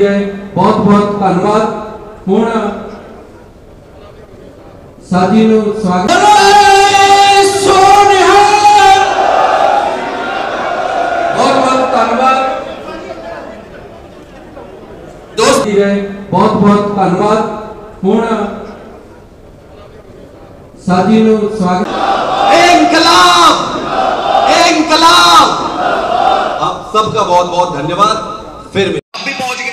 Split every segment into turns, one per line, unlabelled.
है। बहुत बहुत धन्यवाद। हुण साथी नु स्वागत बहुत बहुत धन्यवाद दोस्त है। बहुत बहुत धन्यवाद। हुण साथी नु स्वागत।
इंकलाब इंकलाब। आप सबका बहुत बहुत धन्यवाद। फिर भी पहुंच गए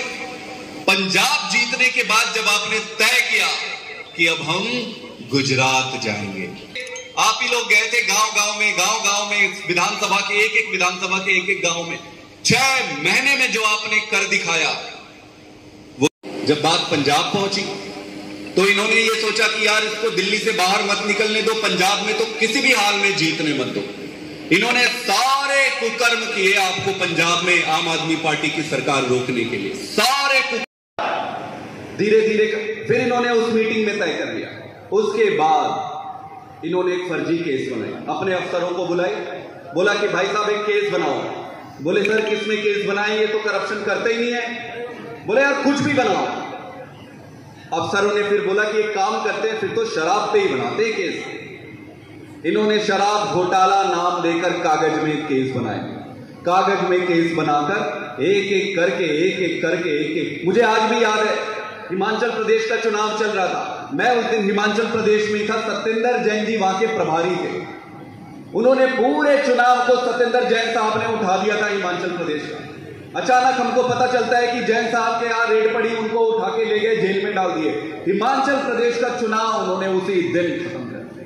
पंजाब जीतने के बाद जब आपने तय किया कि अब हम गुजरात जाएंगे। आप ही लोग गए थे गांव-गांव में विधानसभा के एक गांव में 6 महीने में जो आपने कर दिखाया। वो जब बात पंजाब पहुंची तो इन्होंने ये सोचा कि यार इसको दिल्ली से बाहर मत निकलने दो, पंजाब में तो किसी भी हाल में जीतने मत दो। इन्होंने सारे कुकर्म किए आपको पंजाब में आम आदमी पार्टी की सरकार रोकने के लिए, सारे धीरे धीरे। फिर इन्होंने उस मीटिंग में तय कर लिया। उसके बाद इन्होंने एक फर्जी केस बनाया, अपने अफसरों को बुलाए, बोला कि भाई साहब एक केस बनाओ। बोले सर किसमें केस बनाए, ये तो करप्शन करते ही नहीं है। बोले यार कुछ भी बनाओ। अफसरों ने फिर बोला कि एक काम करते हैं, फिर तो शराब पे ही बनाते हैं केस। इन्होंने शराब घोटाला नाम देकर कागज में केस बनाए। कागज में केस बनाकर एक एक करके मुझे आज भी याद है, हिमाचल प्रदेश का चुनाव चल रहा था। मैं उस दिन हिमाचल प्रदेश में था। सत्येंद्र जैन जी वहां के प्रभारी थे। उन्होंने पूरे चुनाव को सत्येंद्र जैन साहब ने उठा दिया था हिमाचल प्रदेश का। अचानक हमको पता चलता है कि जैन साहब के यहाँ रेड पड़ी, उनको उठा के ले गए, जेल में डाल दिए। हिमाचल प्रदेश का चुनाव उन्होंने उसी दिन खत्म कर दिया,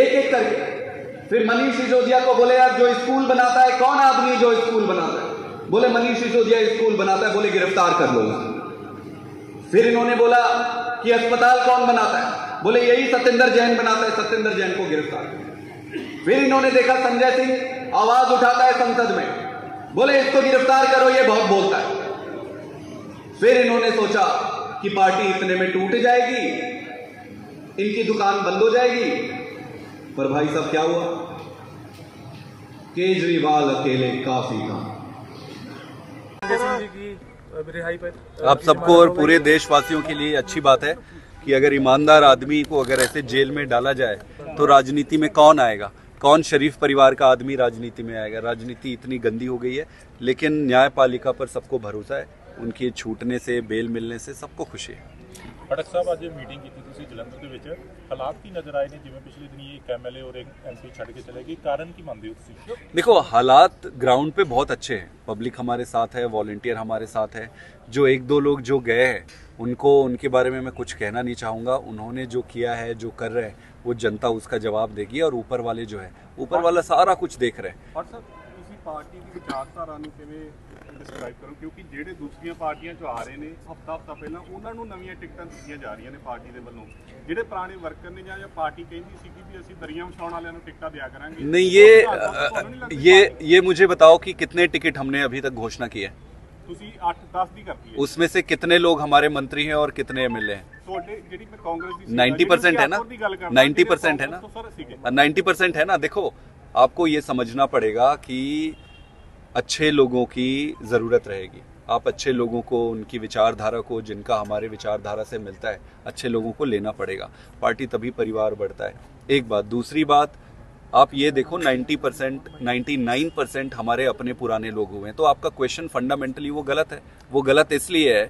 एक करके। फिर मनीष सिसोदिया को बोले यार जो स्कूल बनाता है, कौन आदमी जो स्कूल बनाता है? बोले मनीष सिसोदिया स्कूल बनाता है। बोले गिरफ्तार कर लो। फिर इन्होंने बोला कि अस्पताल कौन बनाता है? बोले यही सत्येंद्र जैन बनाता है, सत्येंद्र जैन को गिरफ्तार कर। फिर इन्होंने देखा संजय सिंह आवाज उठाता है संसद में, बोले इसको गिरफ्तार करो, ये बहुत बोलता है। फिर इन्होंने सोचा कि पार्टी इतने में टूट जाएगी, इनकी दुकान बंद हो जाएगी। पर भाई साहब क्या हुआ? केजरीवाल अकेले काफी था।
आप सबको और पूरे देशवासियों के लिए अच्छी बात है कि अगर ईमानदार आदमी को अगर ऐसे जेल में डाला जाए तो राजनीति में कौन आएगा? कौन शरीफ परिवार का आदमी राजनीति में आएगा? राजनीति इतनी गंदी हो गई है। लेकिन न्यायपालिका पर सबको भरोसा है, उनके छूटने से, बेल मिलने से सबको खुशी है।
खड़क साहब आज मीटिंग की थी जलंधर के विच, हालात की नजर आए ने जिवें पिछले दिन एक एमएलए और एक एमपी छड़ के चले गए, कारण की मानते हो तुसीं?
देखो हालात ग्राउंड पे बहुत अच्छे हैं, पब्लिक हमारे साथ है, वॉलंटियर हमारे साथ है। जो 1-2 लोग जो गए हैं उनको, उनके बारे में मैं कुछ कहना नहीं चाहूँगा। उन्होंने जो किया है, जो कर रहे हैं, वो जनता उसका जवाब देगी और ऊपर वाले जो है, ऊपर वाला सारा कुछ देख रहे हैं।
और सर ਤੁਸੀਂ ਪਾਰਟੀ ਦੀ ਵਿਚਾਰਧਾਰਾ ਨੂੰ ਕਿਵੇਂ ਡਿਸਕ੍ਰਾਈਬ ਕਰੋ, ਕਿਉਂਕਿ ਜਿਹੜੇ ਦੂਸਰੀਆਂ ਪਾਰਟੀਆਂ ਚੋਂ ਆ ਰਹੇ ਨੇ ਹਫਤਾ ਪਹਿਲਾਂ ਉਹਨਾਂ ਨੂੰ ਨਵੀਆਂ ਟਿਕਟਾਂ ਦਿੱਤੀਆਂ ਜਾ ਰਹੀਆਂ ਨੇ ਪਾਰਟੀ ਦੇ ਵੱਲੋਂ, ਜਿਹੜੇ ਪੁਰਾਣੇ ਵਰਕਰ ਨੇ ਜਾਂ ਪਾर्टी ਕਹਿੰਦੀ ਸੀ कि ਅਸੀਂ ਦਰਿਆ ਵਿਛਾਉਣ ਵਾਲਿਆਂ ਨੂੰ टिकटा दिया करेंगे।
नहीं, ये मुझे बताओ कि कितने टिकट हमने अभी तक घोषणा की है?
8-10 ਦੀ करती है।
उसमें से कितने लोग हमारे मंत्री हैं और कितने एमएलए हैं? 90% है ना, 90% है ना, 90% है ना। देखो आपको ये समझना पड़ेगा कि अच्छे लोगों की जरूरत रहेगी। आप अच्छे लोगों को, उनकी विचारधारा को, जिनका हमारे विचारधारा से मिलता है, अच्छे लोगों को लेना पड़ेगा। पार्टी तभी परिवार बढ़ता है। एक बात। दूसरी बात, आप ये देखो 90%, 99% हमारे अपने पुराने लोग हुए हैं। तो आपका क्वेश्चन फंडामेंटली वो गलत है। वो गलत इसलिए है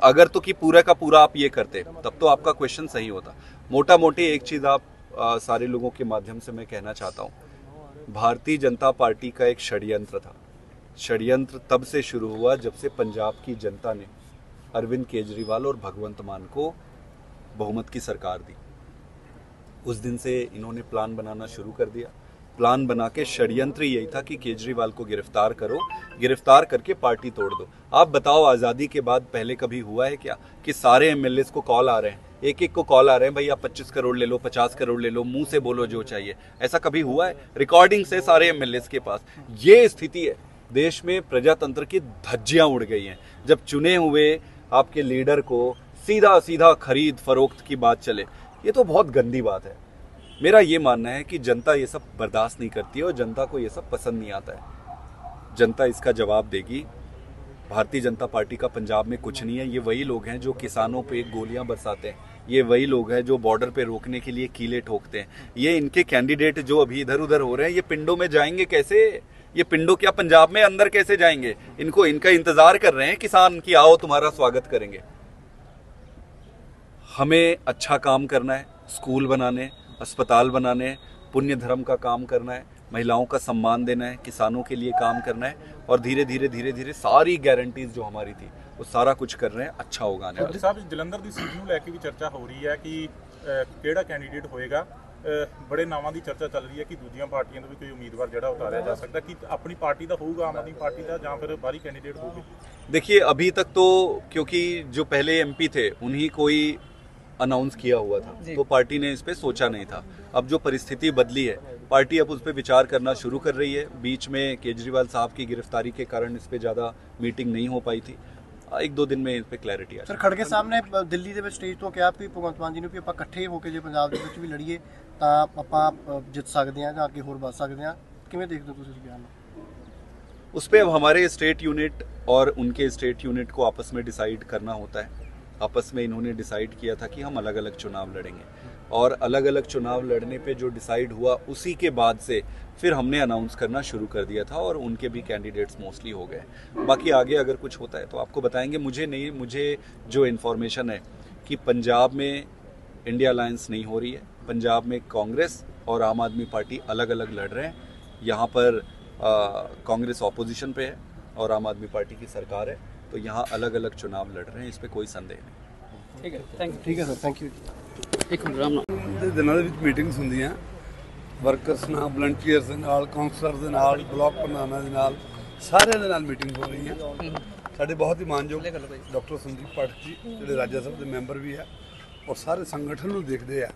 अगर तो कि पूरा का पूरा आप ये करते तब तो आपका क्वेश्चन सही होता। मोटा मोटी एक चीज़ आप सारे लोगों के माध्यम से मैं कहना चाहता हूँ, भारतीय जनता पार्टी का एक षड्यंत्र था। षड्यंत्र तब से शुरू हुआ जब से पंजाब की जनता ने अरविंद केजरीवाल और भगवंत मान को बहुमत की सरकार दी। उस दिन से इन्होंने प्लान बनाना शुरू कर दिया। प्लान बना के षड्यंत्र यही था कि केजरीवाल को गिरफ्तार करो, गिरफ्तार करके पार्टी तोड़ दो। आप बताओ आज़ादी के बाद पहले कभी हुआ है क्या कि सारे एमएलए को कॉल आ रहे हैं, एक एक को कॉल आ रहे हैं, भाई आप 25 करोड़ ले लो, 50 करोड़ ले लो, मुंह से बोलो जो चाहिए? ऐसा कभी हुआ है? रिकॉर्डिंग से सारे एमएलए के पास। ये स्थिति है। देश में प्रजातंत्र की धज्जियां उड़ गई हैं जब चुने हुए आपके लीडर को सीधा सीधा खरीद फरोख्त की बात चले। ये तो बहुत गंदी बात है। मेरा ये मानना है कि जनता ये सब बर्दाश्त नहीं करती है और जनता को ये सब पसंद नहीं आता है। जनता इसका जवाब देगी। भारतीय जनता पार्टी का पंजाब में कुछ नहीं है। ये वही लोग हैं जो किसानों पे गोलियां बरसाते हैं, ये वही लोग हैं जो बॉर्डर पे रोकने के लिए कीले ठोकते हैं। ये इनके कैंडिडेट जो अभी इधर उधर हो रहे हैं, ये पिंडों में जाएंगे कैसे? ये पिंडों क्या पंजाब में अंदर कैसे जाएंगे? इनको इनका इंतजार कर रहे हैं किसान की, आओ तुम्हारा स्वागत करेंगे। हमें अच्छा काम करना है, स्कूल बनाने, अस्पताल बनाने, पुण्य धर्म का काम करना है, महिलाओं का सम्मान देना है, किसानों के लिए काम करना है और धीरे धीरे सारी गारंटीज जो हमारी थी वो सारा कुछ कर रहे हैं। अच्छा होगा आने वाले।
साहब जलंधर ਦੀ ਸੀਟ ਨੂੰ ਲੈ ਕੇ ਵੀ ਚਰਚਾ ਹੋ ਰਹੀ ਹੈ ਕਿ ਕਿਹੜਾ ਕੈਂਡੀਡੇਟ ਹੋਏਗਾ। ਬੜੇ ਨਾਵਾਂ ਦੀ ਚਰਚਾ ਚੱਲ ਰਹੀ ਹੈ ਕਿ ਦੂਜੀਆਂ ਪਾਰਟੀਆਂ ਤੋਂ ਵੀ ਕੋਈ ਉਮੀਦਵਾਰ ਜਿਹੜਾ ਉਤਾਰਿਆ ਜਾ ਸਕਦਾ, कि अपनी पार्टी ਦਾ ਹੋਊਗਾ, आम आदमी पार्टी ਦਾ ਜਾਂ ਫਿਰ बाहरी कैंडिडेट होगी।
देखिए अभी तक तो क्योंकि जो पहले एमपी थे उन्हीं कोई अनाउंस किया हुआ था तो पार्टी ने इस पे सोचा नहीं था। अब जो परिस्थिति बदली है, पार्टी अब उस पर विचार करना शुरू कर रही है। बीच में केजरीवाल साहब की गिरफ्तारी के कारण इस पे ज़्यादा मीटिंग नहीं हो पाई थी। एक दो दिन में इस पे क्लैरिटी आ
ਸਰ ਖੜਗੇ ਸਾਹਿਬ ਨੇ ਦਿੱਲੀ ਦੇ ਵਿੱਚ ਸਟੇਜ ਤੋਂ ਕਿਹਾ ਵੀ ਭਗਵੰਤ ਮਾਨ ਜੀ ਨੂੰ ਵੀ ਆਪਾਂ ਇਕੱਠੇ ਹੋ ਕੇ ਜੇ ਪੰਜਾਬ ਦੇ ਵਿੱਚ ਵੀ ਲੜੀਏ ਤਾਂ ਆਪਾਂ ਜਿੱਤ ਸਕਦੇ ਹਾਂ ਜਾਂ ਅੱਗੇ ਹੋਰ ਵੱਧ ਸਕਦੇ ਹਾਂ। ਕਿਵੇਂ ਦੇਖਦੇ ਹੋ ਤੁਸੀਂ ਇਸ ਬਿਆਨ ਨੂੰ?
उस पर अब हमारे स्टेट यूनिट और उनके स्टेट यूनिट को आपस में डिसाइड करना होता है। आपस में इन्होंने डिसाइड किया था कि हम अलग अलग चुनाव लड़ेंगे और अलग अलग चुनाव लड़ने पे जो डिसाइड हुआ उसी के बाद से फिर हमने अनाउंस करना शुरू कर दिया था और उनके भी कैंडिडेट्स मोस्टली हो गए। बाकी आगे अगर कुछ होता है तो आपको बताएंगे। मुझे जो इन्फॉर्मेशन है कि पंजाब में इंडिया अलायंस नहीं हो रही है, पंजाब में कांग्रेस और आम आदमी पार्टी अलग अलग लड़ रहे हैं। यहाँ पर कांग्रेस ऑपोजिशन पे है और आम आदमी पार्टी की सरकार है, तो यहाँ अलग अलग चुनाव लड़ रहे हैं, इस पे कोई संदेह नहीं।
ਠੀਕ ਹੈ ਸਰ, ਥੈਂਕ ਯੂ।
ਦੇ ਦਿਨਾਂ ਦੇ ਵਿੱਚ ਮੀਟਿੰਗਸ ਹੁੰਦੀਆਂ ਵਰਕਰਸ ਨਾਲ, ਵਲੰਟੀਅਰਸ ਦੇ ਨਾਲ, ਕਾਉਂਸਲਰਸ ਦੇ ਨਾਲ, ਬਲਾਕ ਪ੍ਰਧਾਨਾਂ ਦੇ ਨਾਲ, ਸਾਰਿਆਂ ਦੇ ਨਾਲ ਮੀਟਿੰਗ ਹੋ ਰਹੀਆਂ। ਸਾਡੇ ਬਹੁਤ ਹੀ ਮਾਨਯੋਗ ਡਾਕਟਰ ਸੰਦੀਪ ਪਾਠਕ ਜੀ ਜਿਹੜੇ ਰਾਜ ਸਭਾ ਦੇ ਮੈਂਬਰ ਵੀ ਆ ਔਰ ਸਾਰੇ ਸੰਗਠਨ ਨੂੰ ਦੇਖਦੇ ਆ,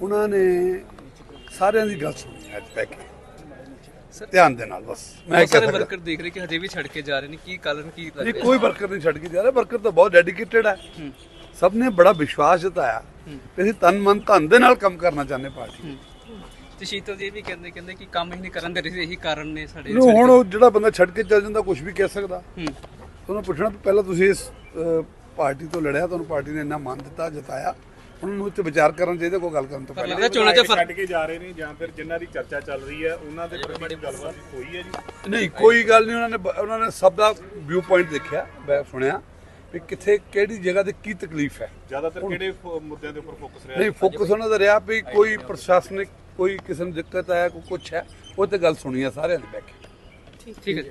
ਉਹਨਾਂ ਨੇ ਸਾਰਿਆਂ ਦੀ ਗੱਲ ਸੁਣੀ ਅੱਜ ਬੈਠ ਕੇ ਧਿਆਨ ਦੇ ਨਾਲ। ਬਸ ਮੈਂ
ਸਾਰੇ ਵਰਕਰ ਦੇਖ ਰਹੇ ਕਿ ਹਜੇ ਵੀ ਛੱਡ ਕੇ ਜਾ ਰਹੇ ਨੇ, ਕੀ ਕਾਰਨ ਕੀ
ਨਹੀਂ, ਕੋਈ ਵਰਕਰ ਨਹੀਂ ਛੱਡ ਕੇ ਜਾ ਰਿਹਾ। ਵਰਕਰ ਤਾਂ ਬਹੁਤ ਡੈਡੀਕੇਟਡ ਹੈ, ਸਭ ਨੇ ਬੜਾ ਵਿਸ਼ਵਾਸ ਜਤਾਇਆ ਕਿ ਅਸੀਂ ਤਨ ਮਨ ਧਨ ਦੇ ਨਾਲ ਕੰਮ ਕਰਨਾ ਚਾਹੁੰਦੇ ਪਾਰਟੀ।
ਤੇ ਸ਼ੀਤਲ ਜੀ ਵੀ ਕਹਿੰਦੇ ਕਿ ਕੰਮ ਹੀ ਨਹੀਂ ਕਰਨ ਦੇ ਰਹੇ, ਇਹੀ ਕਾਰਨ ਨੇ ਸਾਡੇ।
ਹੁਣ ਉਹ ਜਿਹੜਾ ਬੰਦਾ ਛੱਡ ਕੇ ਚੱਲ ਜਾਂਦਾ ਕੁਝ ਵੀ ਕਹਿ ਸਕਦਾ। ਤੁਹਾਨੂੰ ਪੁੱਛਣਾ ਪਹਿਲਾਂ ਤੁਸੀਂ ਇਸ ਪਾਰਟੀ ਤੋਂ ਲੜਿਆ, ਤੁਹਾਨੂੰ ਪਾਰਟੀ ਨੇ ਇੰਨਾ ਮਾਨ ਦਿੱਤਾ, ਜਤਾਇਆ, ਉਹਨਾਂ ਨੂੰ ਇੱਥੇ ਵਿਚਾਰ ਕਰਨ ਚਾਹੀਦਾ ਕੋਈ ਗੱਲ ਕਰਨ ਤੋਂ ਪਹਿਲਾਂ।
ਲੱਗਦਾ ਚੋਣਾਂ 'ਚ
ਛੱਡ ਕੇ ਜਾ ਰਹੇ ਨੇ ਜਾਂ ਫਿਰ ਜਿਨ੍ਹਾਂ ਦੀ ਚਰਚਾ ਚੱਲ ਰਹੀ ਹੈ ਉਹਨਾਂ ਦੇ ਪ੍ਰਤੀ ਗੱਲਬਾਤ ਹੋਈ ਹੈ ਜੀ?
ਨਹੀਂ, ਕੋਈ ਗੱਲ ਨਹੀਂ। ਉਹਨਾਂ ਨੇ ਸਭ ਦਾ ਵਿਊ ਪੁਆਇੰਟ ਦੇਖਿਆ, ਮੈਂ ਸੁਣਿਆ ਵੀ ਕਿੱਥੇ ਕਿਹੜੀ ਜਗ੍ਹਾ ਤੇ ਕੀ ਤਕਲੀਫ ਹੈ।
ਜ਼ਿਆਦਾਤਰ ਕਿਹੜੇ ਮੁੱਦਿਆਂ ਦੇ ਉੱਪਰ ਫੋਕਸ ਰਿਹਾ?
ਨਹੀਂ, ਫੋਕਸ ਉਹਨਾਂ ਦਾ ਰਿਹਾ ਵੀ ਕੋਈ ਪ੍ਰਸ਼ਾਸਨਿਕ ਕੋਈ ਕਿਸੇ ਨੂੰ ਦਿੱਕਤ ਆਇਆ, ਕੋਈ ਕੁਛ ਹੈ, ਉਹ ਤੇ ਗੱਲ ਸੁਣੀ ਆ ਸਾਰਿਆਂ ਦੀ ਬੈਠ ਕੇ।
ਠੀਕ ਹੈ।